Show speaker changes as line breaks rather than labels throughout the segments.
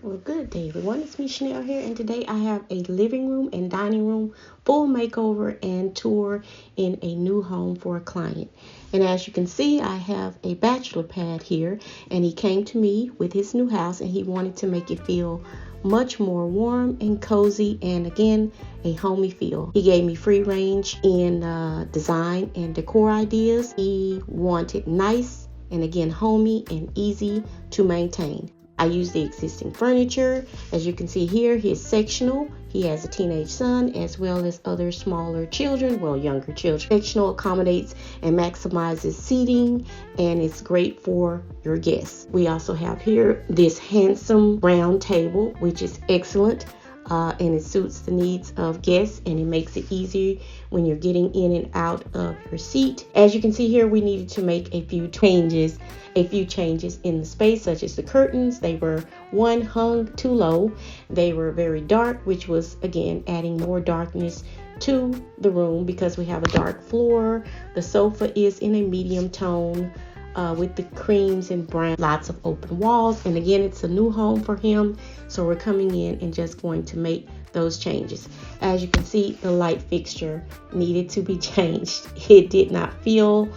Well, good day, everyone. It's me, Shenell here, and today I have a living room and dining room full makeover and tour in a new home for a client. And as you can see, I have a bachelor pad here, and he came to me with his new house, and he wanted to make it feel much more warm and cozy, and again, a homey feel. He gave me free range in design and decor ideas. He wanted nice and again, homey and easy to maintain. I used the existing furniture. As you can see here, he is sectional. He has a teenage son as well as other smaller children, well, younger children. Sectional accommodates and maximizes seating, and it's great for your guests. We also have here this handsome round table, which is excellent. And it suits the needs of guests, and it makes it easier when you're getting in and out of your seat. As you can see here, we needed to make a few changes in the space, such as the curtains. They were hung too low. They were very dark, which was again adding more darkness to the room because we have a dark floor. The sofa is in a medium tone. With the creams and brown, lots of open walls, and again, it's a new home for him, so we're coming in and just going to make those changes. As you can see, the light fixture needed to be changed. It did not feel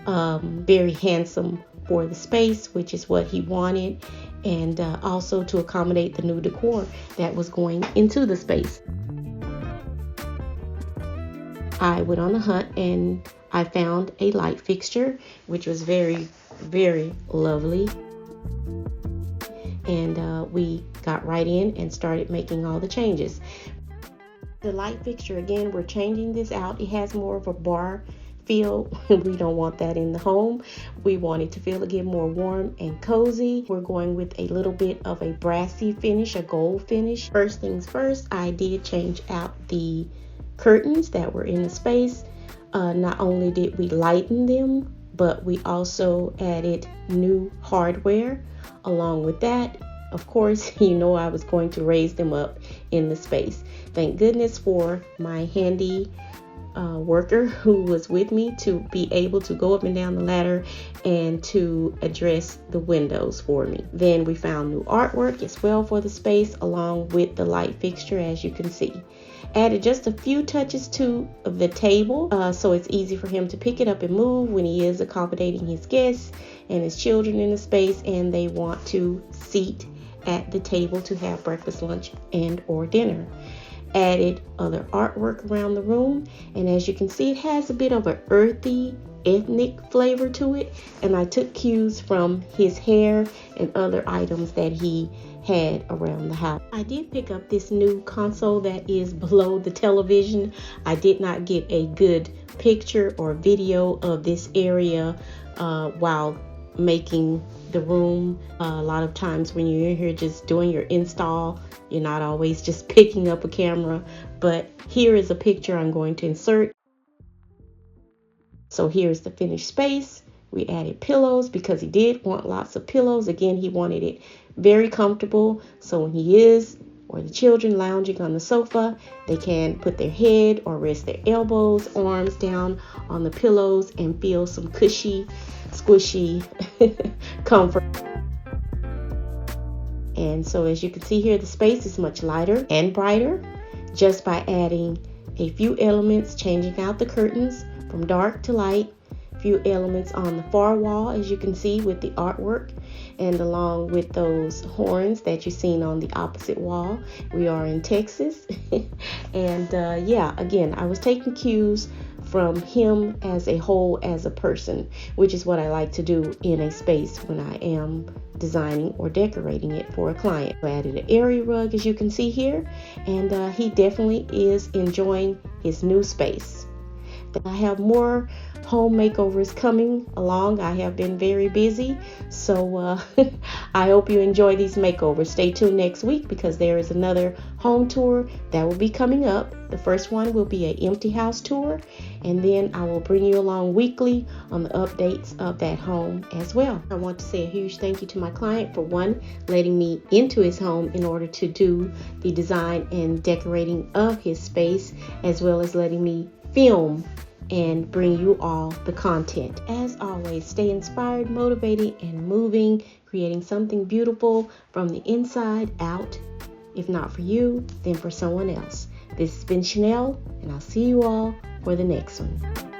very handsome for the space, which is what he wanted, and also to accommodate the new decor that was going into the space. I went on a hunt and I found a light fixture, which was very, very lovely. And we got right in and started making all the changes. The light fixture, again, we're changing this out. It has more of a bar feel. We don't want that in the home. We want it to feel again more warm and cozy. We're going with a little bit of a brassy finish, a gold finish. First things first, I did change out the curtains that were in the space. Not only did we lighten them, but we also added new hardware. Along with that, of course, you know I was going to raise them up in the space. Thank goodness for my handy worker who was with me to be able to go up and down the ladder and to address the windows for me. Then we found new artwork as well for the space, along with the light fixture, as you can see. Added just a few touches to the table so it's easy for him to pick it up and move when he is accommodating his guests and his children in the space and they want to seat at the table to have breakfast, lunch, and or dinner. Added other artwork around the room, and as you can see, it has a bit of an earthy, ethnic flavor to it, and I took cues from his hair and other items that he had around the house. I did pick up this new console that is below the television. I did not get a good picture or video of this area while making the room. A lot of times when you're in here just doing your install, you're not always just picking up a camera, but here is a picture I'm going to insert. So here's the finished space. We added pillows because he did want lots of pillows. Again, he wanted it very comfortable, so when he is or the children lounging on the sofa, they can put their head or rest their elbows, arms down on the pillows and feel some cushy, squishy comfort. And so as you can see here, the space is much lighter and brighter just by adding a few elements, changing out the curtains from dark to light, few elements on the far wall, as you can see with the artwork, and along with those horns that you've seen on the opposite wall. We are in Texas. And yeah, again, I was taking cues from him as a whole, as a person, which is what I like to do in a space when I am designing or decorating it for a client. I added an area rug, as you can see here, and he definitely is enjoying his new space. I have more home makeovers coming along. I have been very busy, so I hope you enjoy these makeovers. Stay tuned next week because there is another home tour that will be coming up. The first one will be an empty house tour, and then I will bring you along weekly on the updates of that home as well. I want to say a huge thank you to my client for letting me into his home in order to do the design and decorating of his space, as well as letting me film and bring you all the content. As always, stay inspired, motivated, and moving, creating something beautiful from the inside out. If not for you, then for someone else. This has been Shenell, and I'll see you all for the next one.